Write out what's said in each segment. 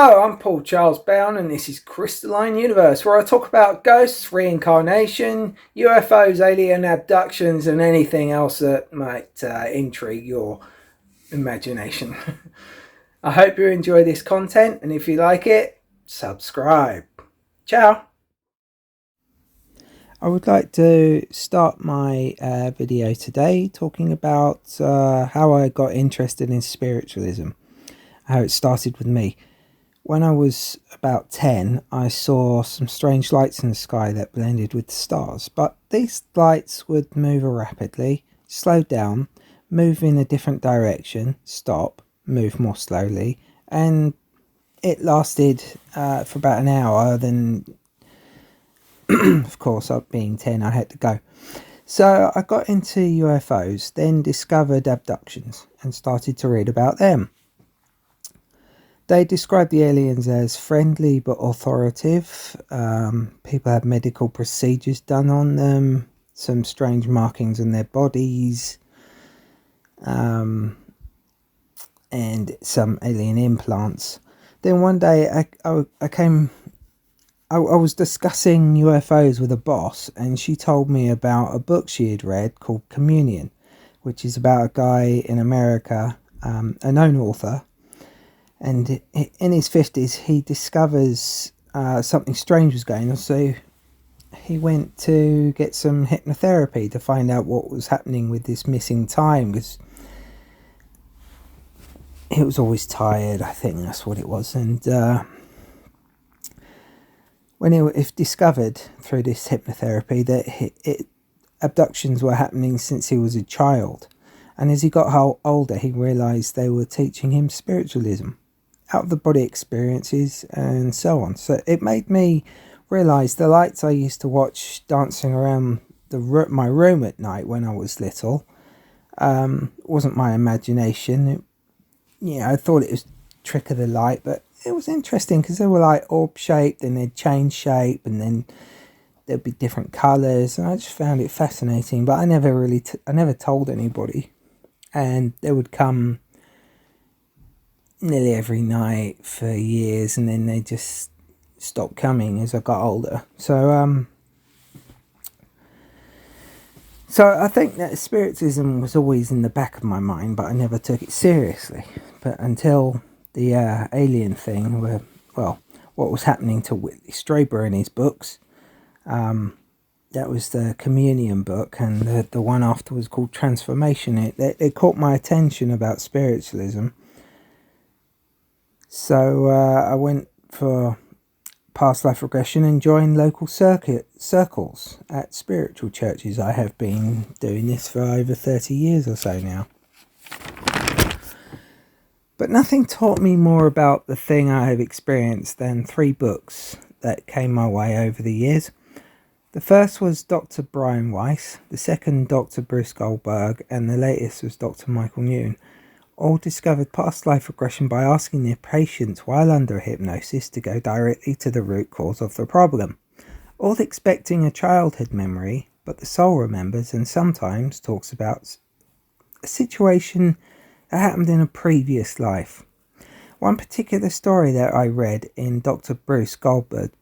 Hello, I'm Paul Charles Bown, and this is Crystalline Universe, where I talk about ghosts, reincarnation, UFOs, alien abductions, and anything else that might intrigue your imagination. I hope you enjoy this content, and if you like it, subscribe. Ciao! I would like to start my video today talking about how I got interested in spiritualism, how it started with me. When I was about 10, I saw some strange lights in the sky that blended with the stars, but these lights would move rapidly, slow down, move in a different direction, stop, move more slowly, and it lasted for about an hour. Then, of course, being 10, I had to go. So I got into UFOs, then discovered abductions and started to read about them. They describe the aliens as friendly but authoritative. People have medical procedures done on them, some strange markings on their bodies, and some alien implants. Then one day I was discussing UFOs with a boss, and she told me about a book she had read called Communion, which is about a guy in America, a known author. And in his 50s, he discovers something strange was going on. So he went to get some hypnotherapy to find out what was happening with this missing time. Because he was always tired, I think that's what it was. And when it discovered through this hypnotherapy that abductions were happening since he was a child. And as he got older, he realised they were teaching him spiritualism, out-of-the-body experiences, and so on. So it made me realise the lights I used to watch dancing around my room at night when I was little wasn't my imagination. I thought it was a trick of the light, but it was interesting because they were like orb-shaped, and they'd change shape, and then there'd be different colours, and I just found it fascinating. But I never told anybody, and they would come nearly every night for years, and then they just stopped coming as I got older. So I think that spiritism was always in the back of my mind, but I never took it seriously. But until the alien thing, what was happening to Whitley Strieber in his books, that was the Communion book, and the one after was called Transformation. It caught my attention about spiritualism. So I went for past life regression and joined local circles at spiritual churches. I have been doing this for over 30 years or so now. But nothing taught me more about the thing I have experienced than 3 books that came my way over the years. The first was Dr. Brian Weiss, the second Dr. Bruce Goldberg, and the latest was Dr. Michael Newton. All discovered past life regression by asking their patients while under hypnosis to go directly to the root cause of the problem. All expecting a childhood memory, but the soul remembers and sometimes talks about a situation that happened in a previous life. One particular story that I read in Dr. Bruce Goldberg's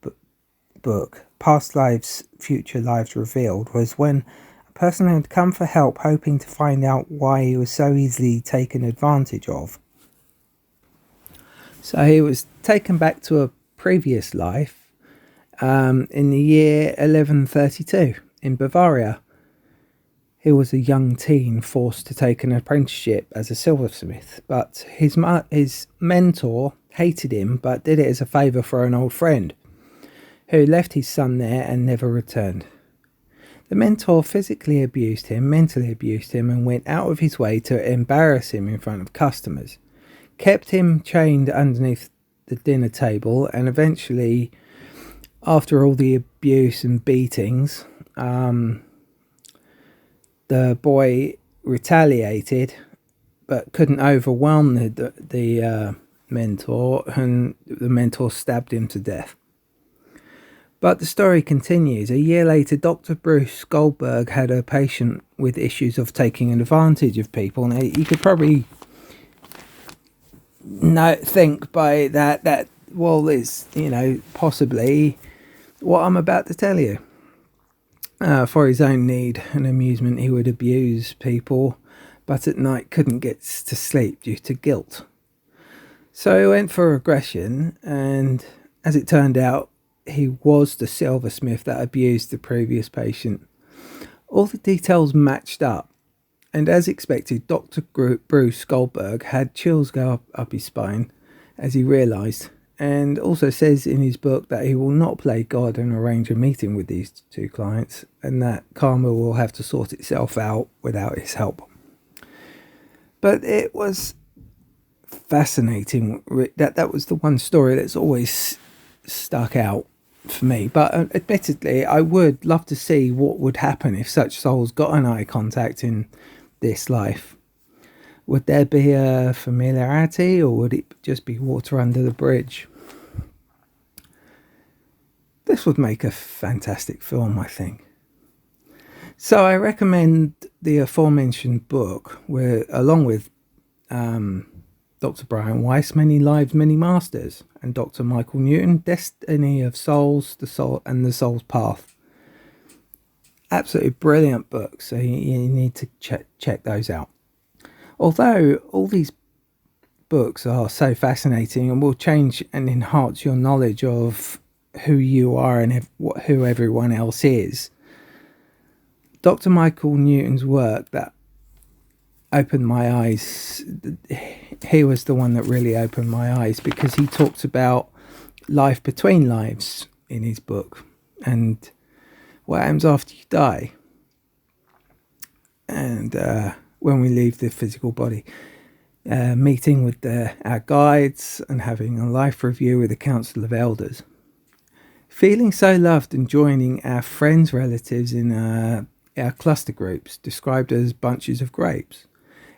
book, Past Lives, Future Lives Revealed, was when a person had come for help hoping to find out why he was so easily taken advantage of. So he was taken back to a previous life in the year 1132 in Bavaria. He was a young teen forced to take an apprenticeship as a silversmith, but his mentor hated him but did it as a favour for an old friend who left his son there and never returned. The mentor physically abused him, mentally abused him, and went out of his way to embarrass him in front of customers. Kept him chained underneath the dinner table, and eventually, after all the abuse and beatings, the boy retaliated, but couldn't overwhelm the mentor, and the mentor stabbed him to death. But the story continues. A year later, Dr. Bruce Goldberg had a patient with issues of taking advantage of people. Now, you could probably think by that well, it's, possibly what I'm about to tell you. For his own need and amusement, he would abuse people, but at night couldn't get to sleep due to guilt. So he went for aggression, and as it turned out, he was the silversmith that abused the previous patient. All the details matched up, and as expected, Dr. Bruce Goldberg had chills go up his spine as he realised, and also says in his book that he will not play God and arrange a meeting with these two clients, and that karma will have to sort itself out without his help. But it was fascinating. That was the one story that's always stuck out for me. But admittedly, I would love to see what would happen if such souls got an eye contact in this life. Would there be a familiarity, or would it just be water under the bridge? This would make a fantastic film, I think. So I recommend the aforementioned book, where, along with Dr. Brian Weiss, Many Lives, Many Masters, and Dr. Michael Newton, Destiny of Souls, The Soul and the Soul's Path. Absolutely brilliant books, so you need to check those out. Although all these books are so fascinating and will change and enhance your knowledge of who you are and who everyone else is, Dr. Michael Newton's work that opened my eyes, he was the one that really opened my eyes, because he talks about life between lives in his book and what happens after you die, and when we leave the physical body, meeting with our guides and having a life review with the Council of Elders, feeling so loved and joining our friends, relatives in our cluster groups described as bunches of grapes.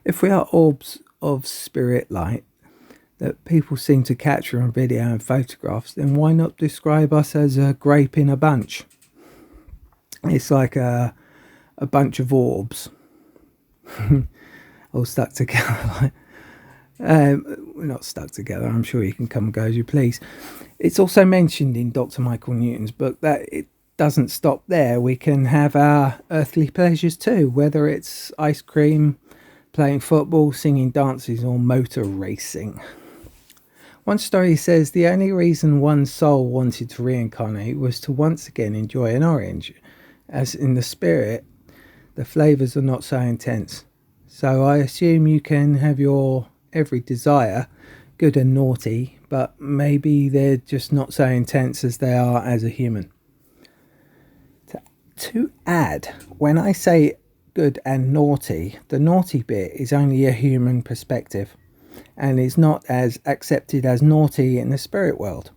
If we are orbs of spirit light that people seem to capture on video and photographs, then why not describe us as a grape in a bunch? It's like a bunch of orbs all stuck together. We're not stuck together. I'm sure you can come and go as you please. It's also mentioned in Dr. Michael Newton's book that it doesn't stop there. We can have our earthly pleasures too, whether it's ice cream, playing football, singing dances, or motor racing. One story says the only reason one soul wanted to reincarnate was to once again enjoy an orange, as in the spirit, the flavours are not so intense. So I assume you can have your every desire, good and naughty, but maybe they're just not so intense as they are as a human. To add, when I say good and naughty, the naughty bit is only a human perspective and is not as accepted as naughty in the spirit world.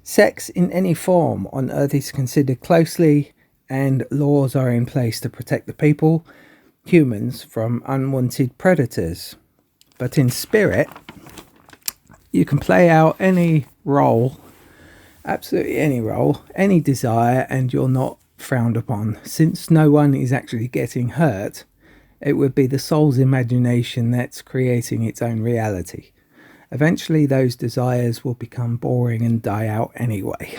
Sex in any form on earth is considered closely, and laws are in place to protect the people, humans, from unwanted predators. But in spirit, you can play out any role, absolutely any role, any desire, and you're not frowned upon. Since no one is actually getting hurt, it would be the soul's imagination that's creating its own reality. Eventually those desires will become boring and die out anyway.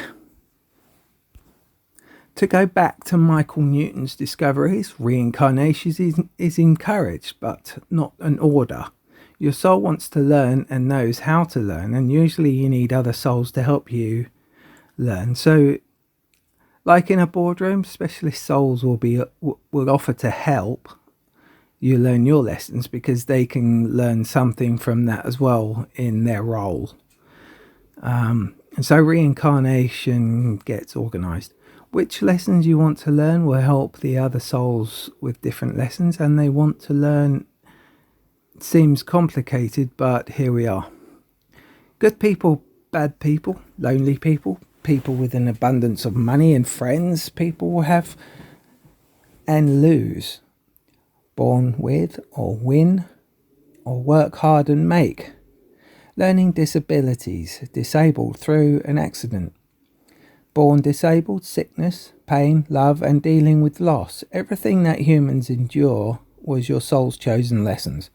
To go back to Michael Newton's discoveries, reincarnation is encouraged, but not an order. Your soul wants to learn and knows how to learn, and usually you need other souls to help you learn. So, like in a boardroom, specialist souls will offer to help you learn your lessons, because they can learn something from that as well in their role. And so reincarnation gets organised. Which lessons you want to learn will help the other souls with different lessons, and they want to learn. It seems complicated, but here we are. Good people, bad people, lonely people, people with an abundance of money and friends, people will have and lose. Born with or win, or work hard and make. Learning disabilities, disabled through an accident. Born disabled, sickness, pain, love, and dealing with loss. Everything that humans endure was your soul's chosen lessons.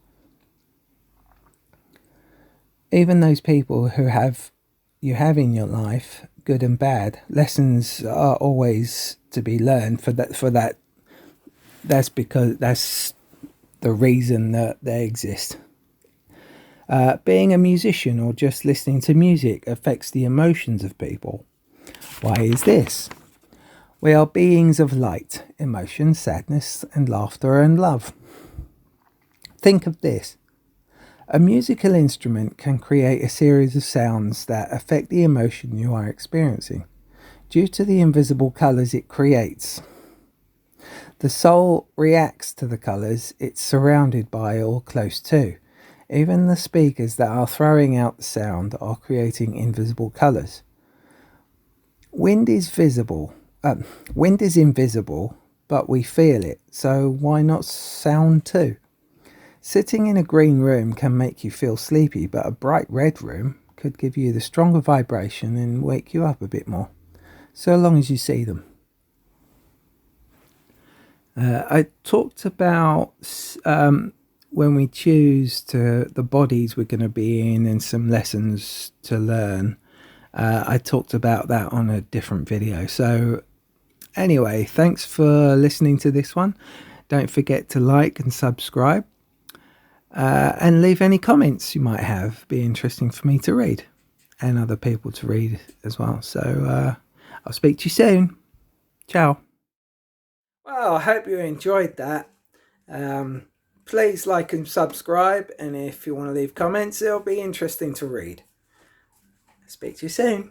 Even those people who have you have in your life, good and bad. Lessons are always to be learned. That's because that's the reason that they exist. Being a musician or just listening to music affects the emotions of people. Why is this? We are beings of light, emotion, sadness, and laughter and love. Think of this. A musical instrument can create a series of sounds that affect the emotion you are experiencing due to the invisible colours it creates. The soul reacts to the colours it's surrounded by or close to. Even the speakers that are throwing out the sound are creating invisible colours. Wind is invisible, but we feel it, so why not sound too? Sitting in a green room can make you feel sleepy, but a bright red room could give you the stronger vibration and wake you up a bit more, so long as you see them. I talked about when we choose the bodies we're going to be in and some lessons to learn. I talked about that on a different video. So anyway, thanks for listening to this one. Don't forget to like and subscribe. And leave any comments you might have. Be interesting for me to read and other people to read as well. So I'll speak to you soon. Ciao. Well, I hope you enjoyed that. Please like and subscribe, and if you want to leave comments, it'll be interesting to read. Speak to you soon.